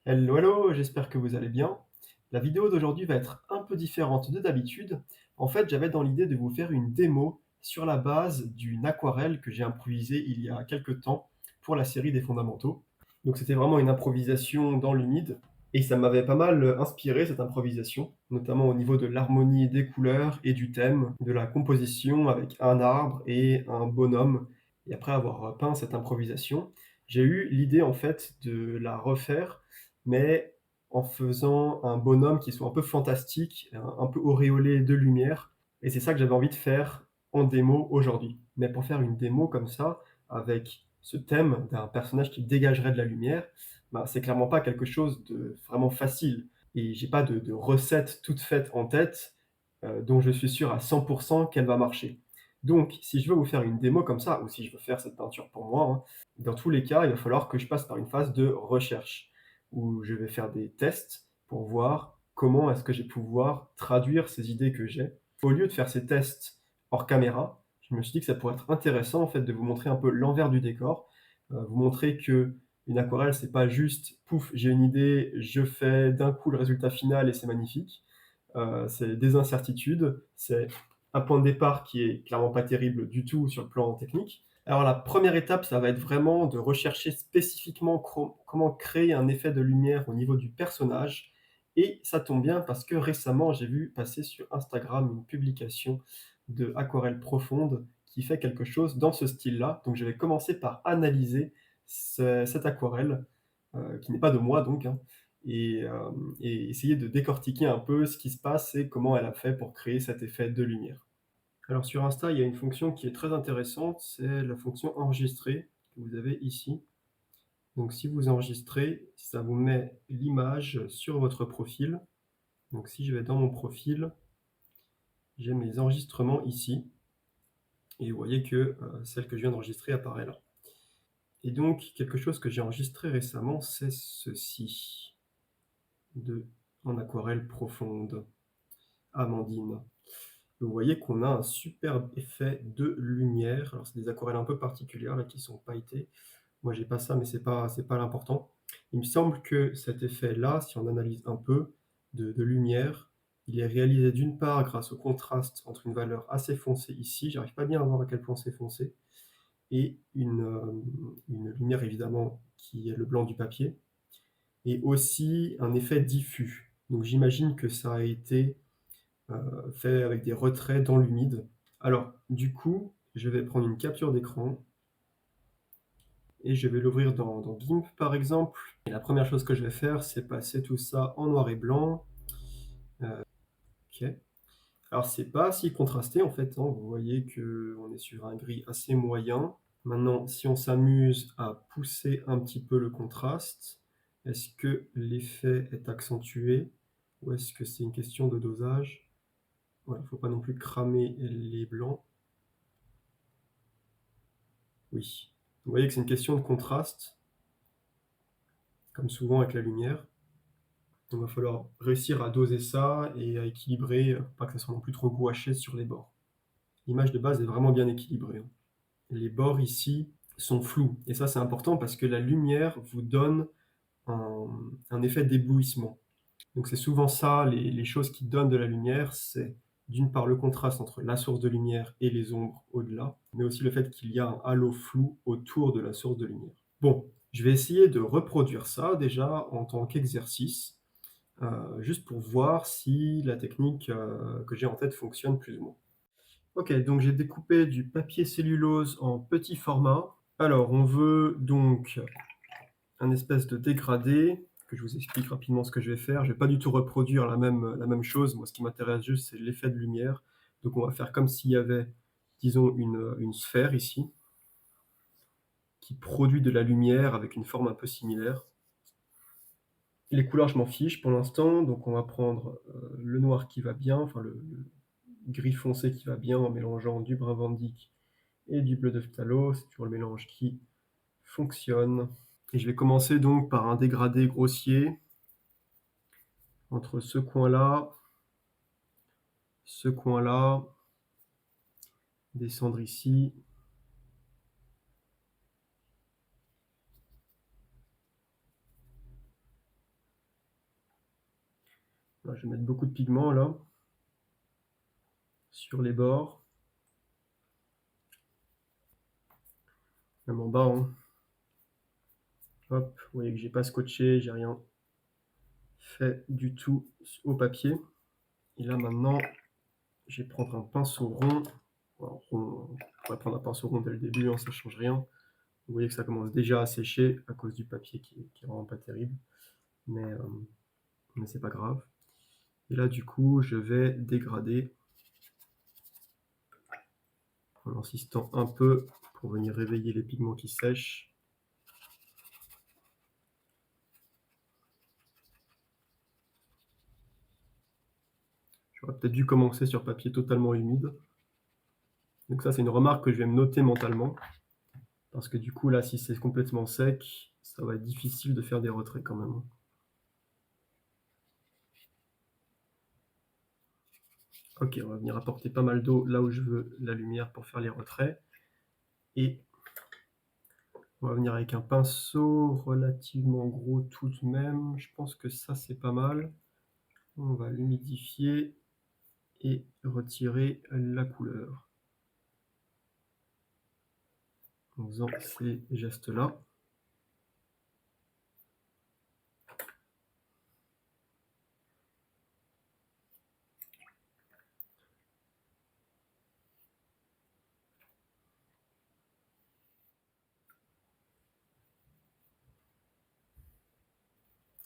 Hello, hello, j'espère que vous allez bien. La vidéo d'aujourd'hui va être un peu différente de d'habitude. En fait, j'avais dans l'idée de vous faire une démo sur la base d'une aquarelle que j'ai improvisée il y a quelques temps pour la série des fondamentaux. Donc c'était vraiment une improvisation dans l'humide et ça m'avait pas mal inspiré cette improvisation, notamment au niveau de l'harmonie des couleurs et du thème, de la composition avec un arbre et un bonhomme. Et après avoir peint cette improvisation, j'ai eu l'idée en fait de la refaire mais en faisant un bonhomme qui soit un peu fantastique, un peu auréolé de lumière. Et c'est ça que j'avais envie de faire en démo aujourd'hui. Mais pour faire une démo comme ça, avec ce thème d'un personnage qui dégagerait de la lumière, bah, c'est clairement pas quelque chose de vraiment facile. Et j'ai pas de recette toute faite en tête, dont je suis sûr à 100% qu'elle va marcher. Donc, si je veux vous faire une démo comme ça, ou si je veux faire cette peinture pour moi, hein, dans tous les cas, il va falloir que je passe par une phase de recherche où je vais faire des tests pour voir comment est-ce que je vais pouvoir traduire ces idées que j'ai. Au lieu de faire ces tests hors caméra, je me suis dit que ça pourrait être intéressant en fait de vous montrer un peu l'envers du décor, vous montrer que une aquarelle c'est pas juste pouf, j'ai une idée, je fais d'un coup le résultat final et c'est magnifique. C'est des incertitudes, c'est un point de départ qui est clairement pas terrible du tout sur le plan technique. Alors la première étape, ça va être vraiment de rechercher spécifiquement comment créer un effet de lumière au niveau du personnage. Et ça tombe bien parce que récemment, j'ai vu passer sur Instagram une publication de Aquarelle Profonde qui fait quelque chose dans ce style-là. Donc je vais commencer par analyser cette aquarelle, qui n'est pas de moi donc, hein, et essayer de décortiquer un peu ce qui se passe et comment elle a fait pour créer cet effet de lumière. Alors sur Insta, il y a une fonction qui est très intéressante, c'est la fonction enregistrer que vous avez ici. Donc si vous enregistrez, ça vous met l'image sur votre profil. Donc si je vais dans mon profil, j'ai mes enregistrements ici et vous voyez que celle que je viens d'enregistrer apparaît là. Et donc quelque chose que j'ai enregistré récemment, c'est ceci de en aquarelle profonde, Amandine. Vous voyez qu'on a un superbe effet de lumière. Alors c'est des aquarelles un peu particulières là qui sont pailletées. Moi, j'ai pas ça, mais c'est pas l'important. Il me semble que cet effet-là, si on analyse un peu de lumière, il est réalisé d'une part grâce au contraste entre une valeur assez foncée ici, j'arrive pas bien à voir à quel point c'est foncé, et une lumière évidemment qui est le blanc du papier, et aussi un effet diffus. Donc j'imagine que ça a été fait avec des retraits dans l'humide. Alors, du coup, je vais prendre une capture d'écran et je vais l'ouvrir dans GIMP par exemple. Et la première chose que je vais faire, c'est passer tout ça en noir et blanc. Ok. Alors c'est pas si contrasté en fait, hein. Vous voyez qu'on est sur un gris assez moyen. Maintenant, si on s'amuse à pousser un petit peu le contraste, est-ce que l'effet est accentué ou est-ce que c'est une question de dosage? Ouais, il ne faut pas non plus cramer les blancs. Oui. Vous voyez que c'est une question de contraste, comme souvent avec la lumière. Il va falloir réussir à doser ça et à équilibrer, pas que ça soit non plus trop gouaché sur les bords. L'image de base est vraiment bien équilibrée, hein. Les bords ici sont flous et ça c'est important parce que la lumière vous donne un effet d'éblouissement. Donc c'est souvent ça, les choses qui donnent de la lumière, c'est d'une part le contraste entre la source de lumière et les ombres au-delà, mais aussi le fait qu'il y a un halo flou autour de la source de lumière. Bon, je vais essayer de reproduire ça déjà en tant qu'exercice, juste pour voir si la technique que j'ai en tête fonctionne plus ou moins. Ok, donc j'ai découpé du papier cellulose en petit format. Alors, on veut donc un espèce de dégradé, que je vous explique rapidement ce que je vais faire. Je vais pas du tout reproduire la même chose. Moi, ce qui m'intéresse juste, c'est l'effet de lumière. Donc, on va faire comme s'il y avait, disons, une sphère ici, qui produit de la lumière avec une forme un peu similaire. Les couleurs, je m'en fiche pour l'instant. Donc, on va prendre le noir qui va bien, enfin le gris foncé qui va bien en mélangeant du brun Van Dyck et du bleu de phthalo. C'est toujours le mélange qui fonctionne. Et je vais commencer donc par un dégradé grossier entre ce coin-là, descendre ici. Là, je vais mettre beaucoup de pigments là, sur les bords, même en bas, hein. Hop, vous voyez que j'ai pas scotché, j'ai rien fait du tout au papier. Et là maintenant, je vais prendre un pinceau rond. Alors, rond, on pourrait prendre un pinceau rond dès le début, hein, ça change rien. Vous voyez que ça commence déjà à sécher à cause du papier qui est vraiment pas terrible, mais c'est pas grave. Et là du coup, je vais dégrader en insistant un peu pour venir réveiller les pigments qui sèchent. J'aurais peut-être dû commencer sur papier totalement humide. Donc ça, c'est une remarque que je vais me noter mentalement. Parce que du coup, là, si c'est complètement sec, ça va être difficile de faire des retraits quand même. Ok, on va venir apporter pas mal d'eau là où je veux la lumière pour faire les retraits. Et on va venir avec un pinceau relativement gros tout de même. Je pense que ça, c'est pas mal. On va l'humidifier et retirer la couleur en faisant ces gestes-là.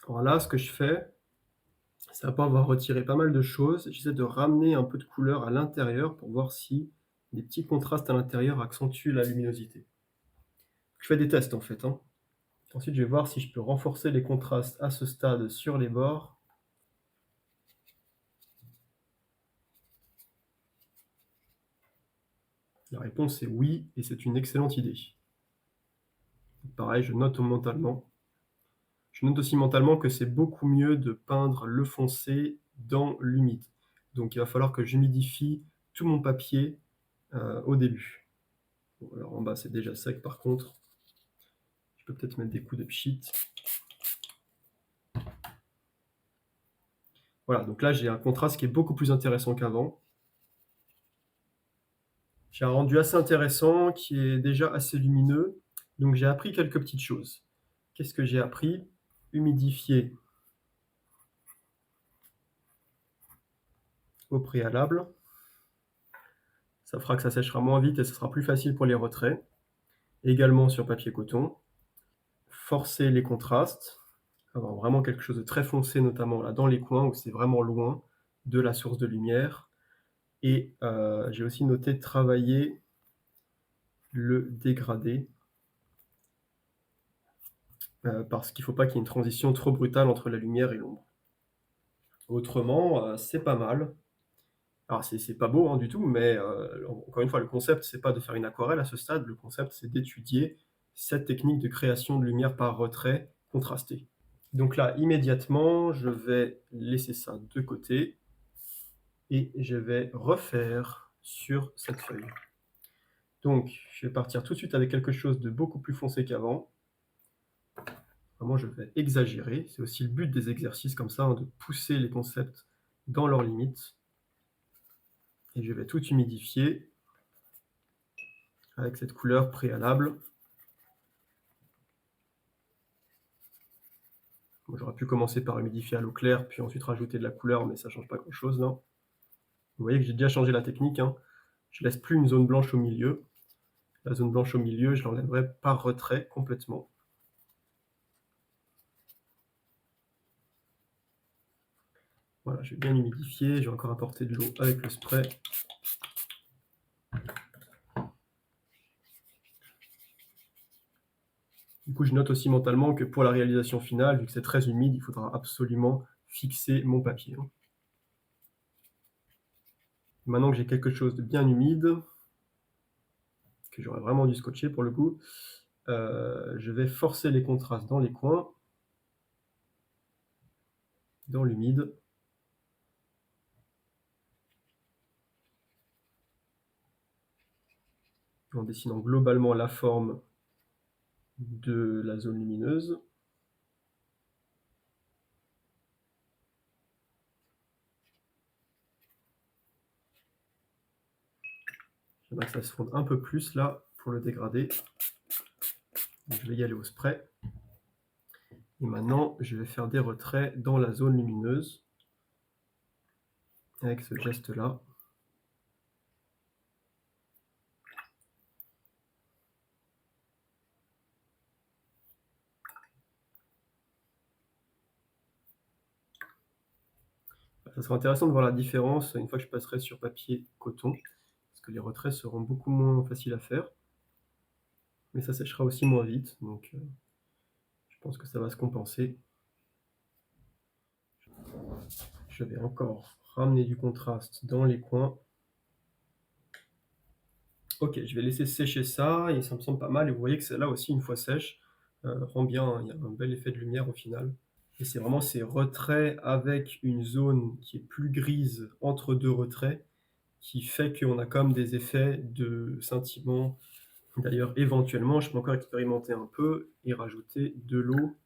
Alors là, ce que je fais, c'est après avoir retiré pas mal de choses, j'essaie de ramener un peu de couleur à l'intérieur pour voir si des petits contrastes à l'intérieur accentuent la luminosité. Je fais des tests en fait, hein. Ensuite, je vais voir si je peux renforcer les contrastes à ce stade sur les bords. La réponse est oui, et c'est une excellente idée. Pareil, je note mentalement. Je note aussi mentalement que c'est beaucoup mieux de peindre le foncé dans l'humide. Donc il va falloir que j'humidifie tout mon papier au début. Bon, alors en bas, c'est déjà sec par contre. Je peux peut-être mettre des coups de pchit. Voilà, donc là, j'ai un contraste qui est beaucoup plus intéressant qu'avant. J'ai un rendu assez intéressant qui est déjà assez lumineux. Donc j'ai appris quelques petites choses. Qu'est-ce que j'ai appris? Humidifier au préalable. Ça fera que ça séchera moins vite et ce sera plus facile pour les retraits. Également sur papier coton. Forcer les contrastes. Avoir vraiment quelque chose de très foncé, notamment là dans les coins où c'est vraiment loin de la source de lumière. Et j'ai aussi noté travailler le dégradé. Parce qu'il ne faut pas qu'il y ait une transition trop brutale entre la lumière et l'ombre. Autrement, c'est pas mal. Alors c'est pas beau, hein, du tout, mais encore une fois, le concept, c'est pas de faire une aquarelle à ce stade, le concept, c'est d'étudier cette technique de création de lumière par retrait contrasté. Donc là, immédiatement, je vais laisser ça de côté et je vais refaire sur cette feuille. Donc, je vais partir tout de suite avec quelque chose de beaucoup plus foncé qu'avant. Vraiment, je vais exagérer. C'est aussi le but des exercices comme ça, hein, de pousser les concepts dans leurs limites. Et je vais tout humidifier avec cette couleur préalable. Bon, j'aurais pu commencer par humidifier à l'eau claire, puis ensuite rajouter de la couleur, mais ça ne change pas grand-chose là. Vous voyez que j'ai déjà changé la technique, hein. Je laisse plus une zone blanche au milieu. La zone blanche au milieu, je l'enlèverai par retrait complètement. Voilà, je vais bien humidifier, je vais encore apporter de l'eau avec le spray. Du coup, je note aussi mentalement que pour la réalisation finale, vu que c'est très humide, il faudra absolument fixer mon papier. Maintenant que j'ai quelque chose de bien humide, que j'aurais vraiment dû scotcher pour le coup, je vais forcer les contrastes dans les coins, dans l'humide. En dessinant globalement la forme de la zone lumineuse. J'aimerais que ça se fonde un peu plus là pour le dégradé. Donc, je vais y aller au spray. Et maintenant, je vais faire des retraits dans la zone lumineuse avec ce geste-là. Ça sera intéressant de voir la différence une fois que je passerai sur papier coton, parce que les retraits seront beaucoup moins faciles à faire. Mais ça séchera aussi moins vite, donc je pense que ça va se compenser. Je vais encore ramener du contraste dans les coins. Ok, je vais laisser sécher ça, et ça me semble pas mal. Et vous voyez que celle-là aussi, une fois sèche, rend bien, hein, il y a un bel effet de lumière au final. Et c'est vraiment ces retraits avec une zone qui est plus grise entre deux retraits qui fait qu'on a comme des effets de scintillement. D'ailleurs, éventuellement, je peux encore expérimenter un peu et rajouter de l'eau,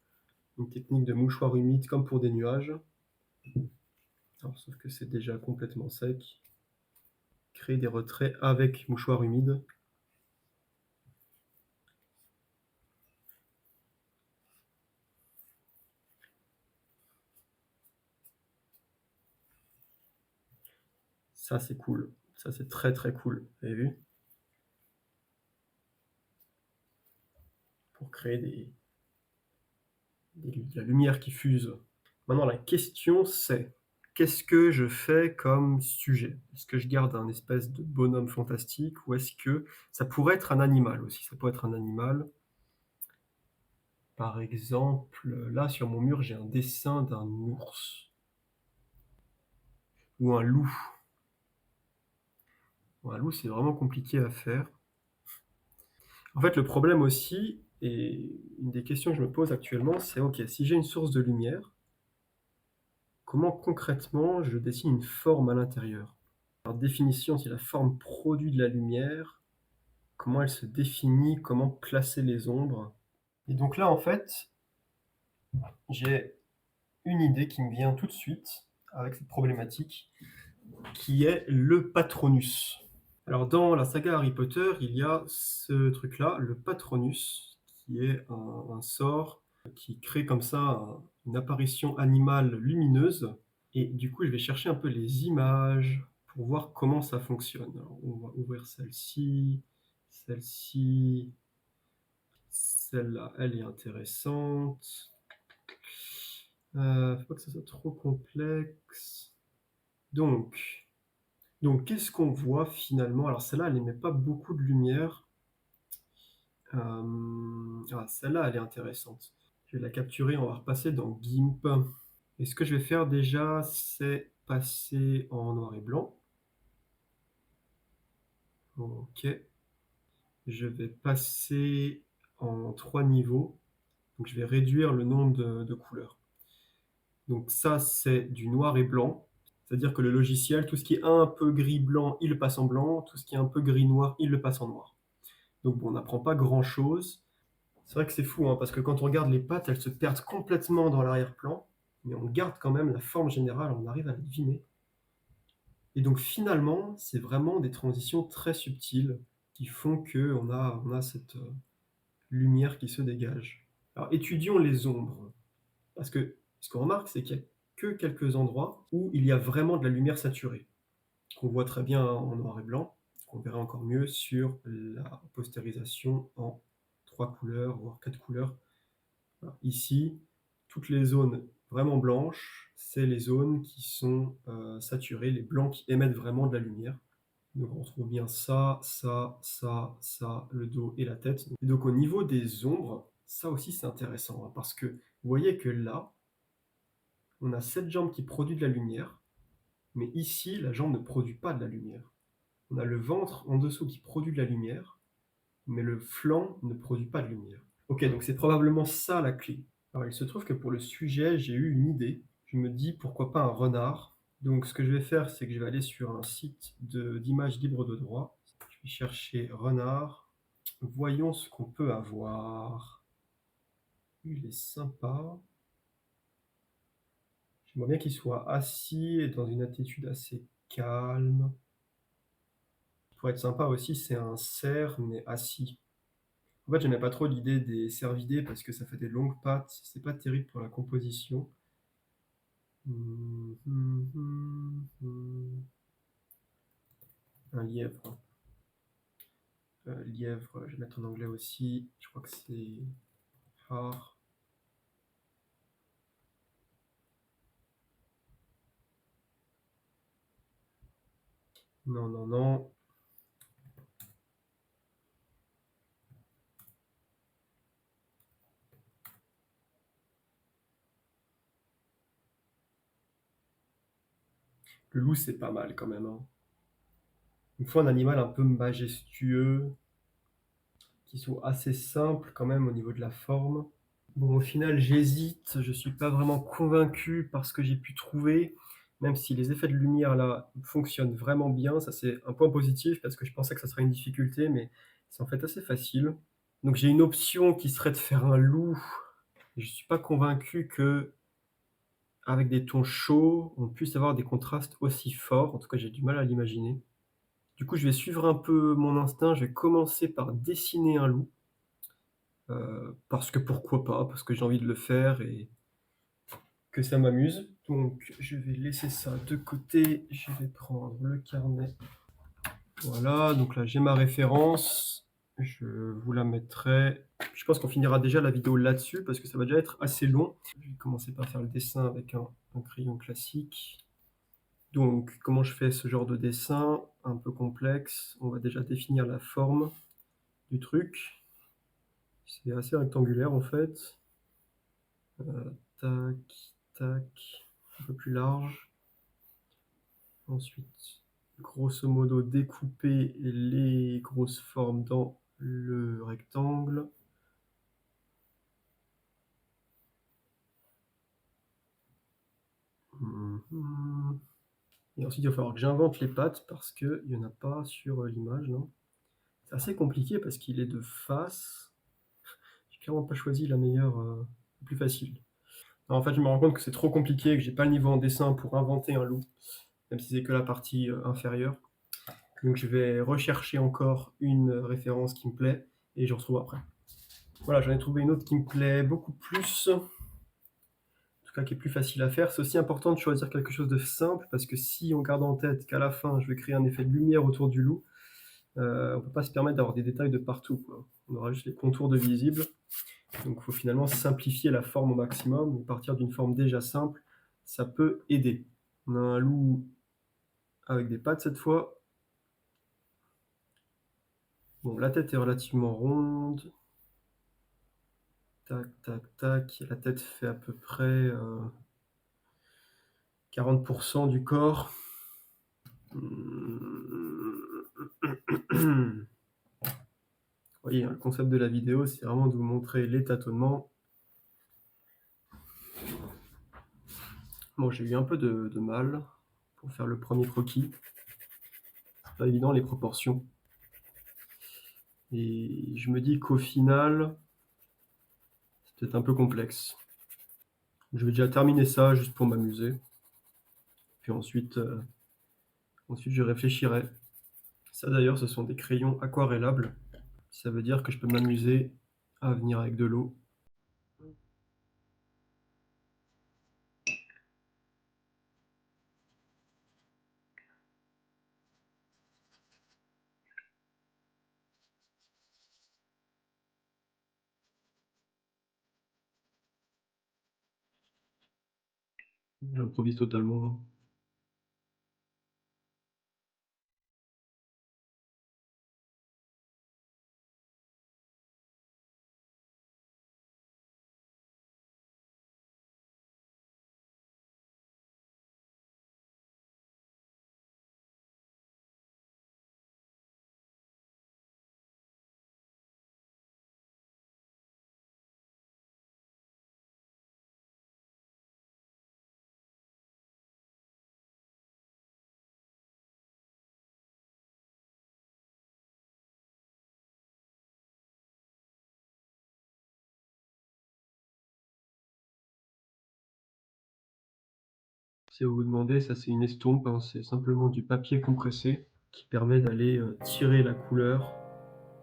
une technique de mouchoir humide comme pour des nuages. Alors, sauf que c'est déjà complètement sec. Créer des retraits avec mouchoir humide. Ça, c'est cool. Ça, c'est très très cool. Vous avez vu? Pour créer de la lumière qui fuse. Maintenant, la question c'est, qu'est-ce que je fais comme sujet? Est-ce que je garde un espèce de bonhomme fantastique ou est-ce que ça pourrait être un animal aussi? Ça pourrait être un animal. Par exemple, là sur mon mur, j'ai un dessin d'un ours ou un loup. Bon, un loup, c'est vraiment compliqué à faire. En fait, le problème aussi, et une des questions que je me pose actuellement, c'est ok, si j'ai une source de lumière, comment concrètement je dessine une forme à l'intérieur? Par définition, si la forme produit de la lumière, comment elle se définit, comment placer les ombres? Et donc là, en fait, j'ai une idée qui me vient tout de suite avec cette problématique, qui est le Patronus. Alors dans la saga Harry Potter, il y a ce truc-là, le Patronus, qui est un sort qui crée comme ça une apparition animale lumineuse. Et du coup, je vais chercher un peu les images pour voir comment ça fonctionne. Alors, on va ouvrir celle-ci, celle-ci, celle-là, elle est intéressante. Faut pas que ça soit trop complexe. Donc qu'est-ce qu'on voit finalement? Alors celle-là, elle n'émet pas beaucoup de lumière. Celle-là, elle est intéressante. Je vais la capturer, on va repasser dans GIMP. Et ce que je vais faire déjà, c'est passer en noir et blanc. Ok. Je vais passer en 3 niveaux. Donc je vais réduire le nombre de couleurs. Donc ça, c'est du noir et blanc. C'est-à-dire que le logiciel, tout ce qui est un peu gris-blanc, il le passe en blanc. Tout ce qui est un peu gris-noir, il le passe en noir. Donc bon, on n'apprend pas grand-chose. C'est vrai que c'est fou, hein, parce que quand on regarde les pattes, elles se perdent complètement dans l'arrière-plan, mais on garde quand même la forme générale, on arrive à la deviner. Et donc finalement, c'est vraiment des transitions très subtiles qui font qu'on a cette lumière qui se dégage. Alors étudions les ombres, parce que ce qu'on remarque, c'est qu'il n'y a que quelques endroits où il y a vraiment de la lumière saturée, qu'on voit très bien en noir et blanc, qu'on verra encore mieux sur la postérisation en 3 couleurs, voire 4 couleurs. Voilà. Ici, toutes les zones vraiment blanches, c'est les zones qui sont saturées, les blancs qui émettent vraiment de la lumière. Donc on retrouve bien ça, ça, ça, ça, le dos et la tête. Et donc au niveau des ombres, ça aussi c'est intéressant, hein, parce que vous voyez que là, on a cette jambe qui produit de la lumière, mais ici, la jambe ne produit pas de la lumière. On a le ventre en dessous qui produit de la lumière, mais le flanc ne produit pas de lumière. Ok, donc c'est probablement ça la clé. Alors il se trouve que pour le sujet, j'ai eu une idée. Je me dis pourquoi pas un renard. Donc ce que je vais faire, c'est que je vais aller sur un site d'images libres de droit. Je vais chercher renard. Voyons ce qu'on peut avoir. Il est sympa. J'aimerais bien qu'il soit assis et dans une attitude assez calme. Pour être sympa aussi, c'est un cerf, mais assis. En fait, j'aimais pas trop l'idée des cervidés parce que ça fait des longues pattes, c'est pas terrible pour la composition. Un lièvre. Lièvre, je vais mettre en anglais aussi. Je crois que c'est hare. Non, non, non. Le loup, c'est pas mal quand même, hein. Il me faut un animal un peu majestueux, qui soit assez simple quand même au niveau de la forme. Bon, au final, j'hésite, je suis pas vraiment convaincu par ce que j'ai pu trouver, même si les effets de lumière là fonctionnent vraiment bien. Ça, c'est un point positif parce que je pensais que ça serait une difficulté, mais c'est en fait assez facile. Donc j'ai une option qui serait de faire un loup. Je suis pas convaincu que avec des tons chauds, on puisse avoir des contrastes aussi forts. En tout cas, j'ai du mal à l'imaginer. Du coup, je vais suivre un peu mon instinct. Je vais commencer par dessiner un loup, parce que pourquoi pas, parce que j'ai envie de le faire et que ça m'amuse. Donc, je vais laisser ça de côté. Je vais prendre le carnet. Voilà, donc là, j'ai ma référence. Je vous la mettrai. Je pense qu'on finira déjà la vidéo là-dessus parce que ça va déjà être assez long. Je vais commencer par faire le dessin avec un crayon classique. Donc, comment je fais ce genre de dessin un peu complexe? On va déjà définir la forme du truc. C'est assez rectangulaire en fait. Tac, tac, un peu plus large. Ensuite, grosso modo, découper les grosses formes dans le rectangle. Mhm. Et ensuite, il va falloir que j'invente les pattes parce qu'il n'y en a pas sur l'image, non? C'est assez compliqué parce qu'il est de face. J'ai clairement pas choisi la meilleure, la plus facile. Non, en fait, je me rends compte que c'est trop compliqué et que j'ai pas le niveau en dessin pour inventer un loup, même si c'est que la partie inférieure. Donc je vais rechercher encore une référence qui me plaît et je retrouve après. Voilà, j'en ai trouvé une autre qui me plaît beaucoup plus, en tout cas qui est plus facile à faire. C'est aussi important de choisir quelque chose de simple parce que si on garde en tête qu'à la fin je vais créer un effet de lumière autour du loup, on ne peut pas se permettre d'avoir des détails de partout, quoi. On aura juste les contours de visibles. Donc il faut finalement simplifier la forme au maximum. Partir d'une forme déjà simple, ça peut aider. On a un loup avec des pattes cette fois. Bon, la tête est relativement ronde. Tac, tac, tac. La tête fait à peu près 40% du corps. Vous voyez, hein, le concept de la vidéo, c'est vraiment de vous montrer les tâtonnements. Bon, j'ai eu un peu de mal pour faire le premier croquis. C'est pas évident les proportions. Et je me dis qu'au final, c'est peut-être un peu complexe. Je vais déjà terminer ça juste pour m'amuser. Puis ensuite, je réfléchirai. Ça d'ailleurs, ce sont des crayons aquarellables. Ça veut dire que je peux m'amuser à venir avec de l'eau. J'improvise totalement. Si vous vous demandez, ça c'est une estompe, hein, c'est simplement du papier compressé. qui permet d'aller, tirer la couleur,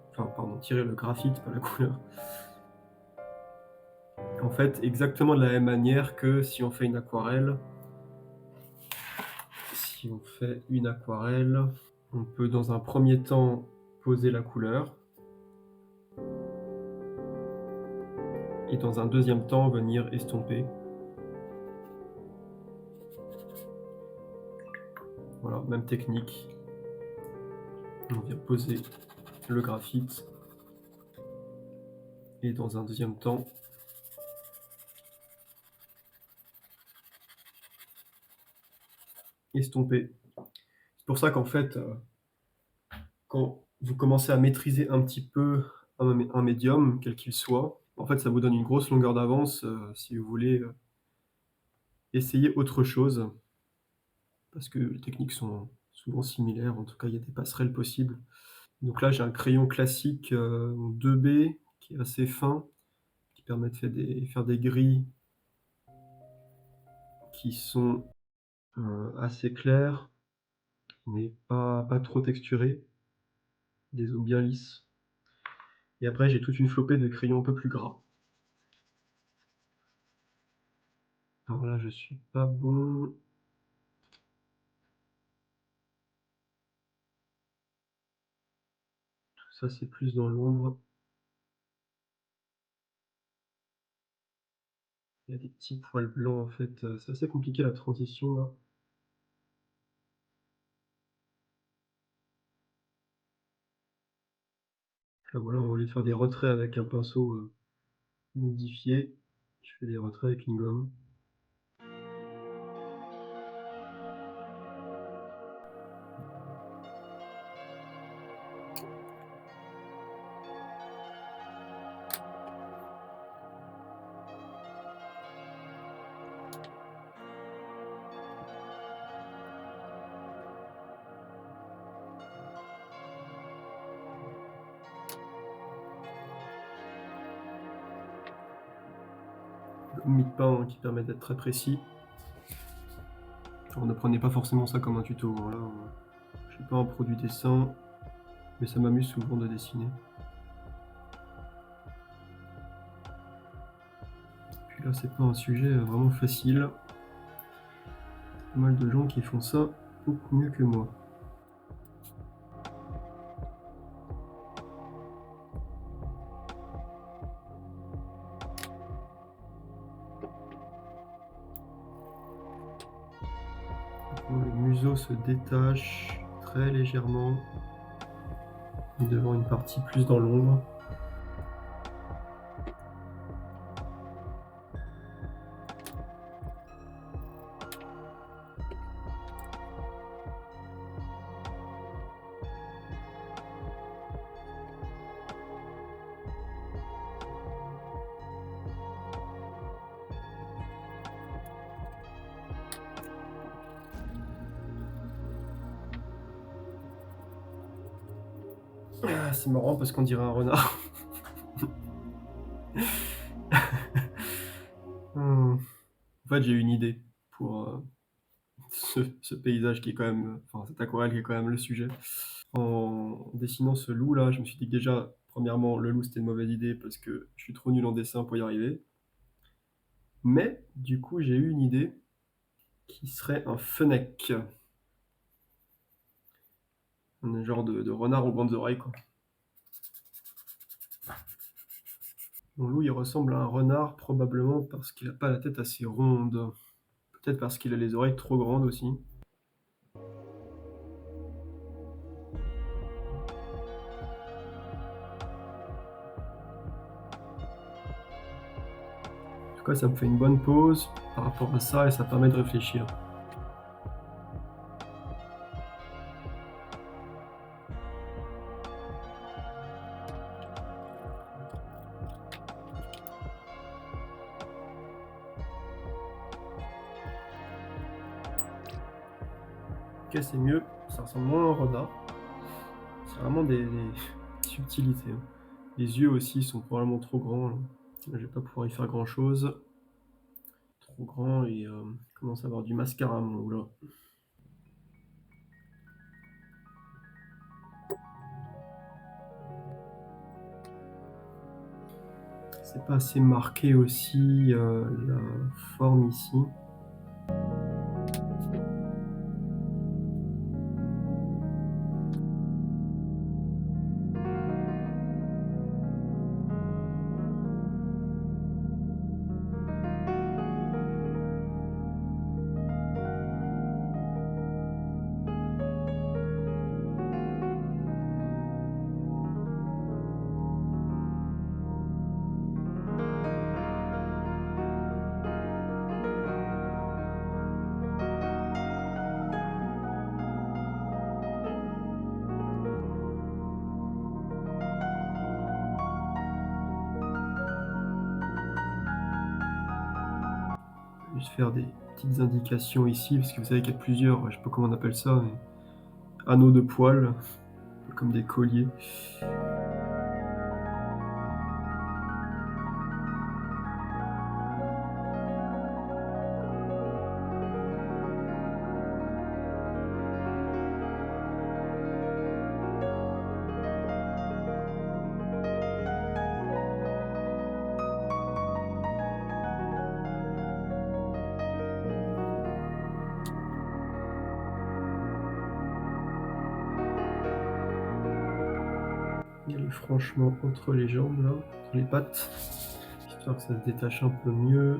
enfin pardon, tirer le graphite, pas la couleur. En fait, exactement de la même manière que si on fait une aquarelle. Si on fait une aquarelle, on peut dans un premier temps poser la couleur et dans un deuxième temps venir estomper. Voilà, même technique. On vient poser le graphite et dans un deuxième temps estomper. C'est pour ça qu'en fait, quand vous commencez à maîtriser un petit peu un médium, quel qu'il soit, en fait, ça vous donne une grosse longueur d'avance, si vous voulez, essayer autre chose. Parce que les techniques sont souvent similaires, en tout cas, il y a des passerelles possibles. Donc là, j'ai un crayon classique, 2B qui est assez fin, qui permet de faire des gris qui sont, assez clairs, mais pas trop texturés, des os bien lisses. Et après, j'ai toute une flopée de crayons un peu plus gras. Alors là, je suis pas bon. Tout ça, c'est plus dans l'ombre. Il y a des petits poils blancs, en fait, c'est assez compliqué la transition là. Là, voilà, au lieu de faire des retraits avec un pinceau, modifié, je fais des retraits avec une gomme. Gomme mie de pain, hein, qui permet d'être très précis. Alors, ne prenez pas forcément ça comme un tuto, hein, là, je suis pas un pro du dessin, mais ça m'amuse souvent de dessiner. Puis là, c'est pas un sujet, vraiment facile. Pas mal de gens qui font ça beaucoup mieux que moi. Le museau se détache très légèrement devant une partie plus dans l'ombre. Ah, c'est marrant parce qu'on dirait un renard. En fait, j'ai une idée pour, ce paysage qui est quand même, enfin cette aquarelle qui est quand même le sujet. En dessinant ce loup là, je me suis dit que déjà, premièrement, le loup c'était une mauvaise idée parce que je suis trop nul en dessin pour y arriver. Mais du coup, j'ai eu une idée qui serait un fennec. Un genre de renard aux grandes oreilles, quoi. Mon loup, il ressemble à un renard probablement parce qu'il n'a pas la tête assez ronde. Peut-être parce qu'il a les oreilles trop grandes aussi. En tout cas, ça me fait une bonne pause par rapport à ça et ça permet de réfléchir. Ok, c'est mieux, ça ressemble moins à un renard. C'est vraiment des subtilités, hein. Les yeux aussi sont probablement trop grands, là. Je vais pas pouvoir y faire grand chose. Trop grand et commence à avoir du mascara, mon loup là. c'est pas assez marqué aussi, la forme ici. Juste faire des petites indications ici, parce que vous savez qu'il y a plusieurs, je sais pas comment on appelle ça, mais anneaux de poils, un peu comme des colliers. Il y a le franchement entre les jambes là, entre les pattes, histoire que ça se détache un peu mieux.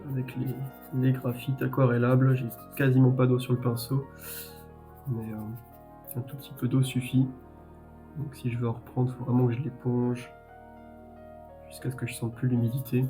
Avec les graphites aquarellables, j'ai quasiment pas d'eau sur le pinceau, mais un tout petit peu d'eau suffit. Donc si je veux en reprendre, il faut vraiment que je l'éponge jusqu'à ce que je sente plus l'humidité.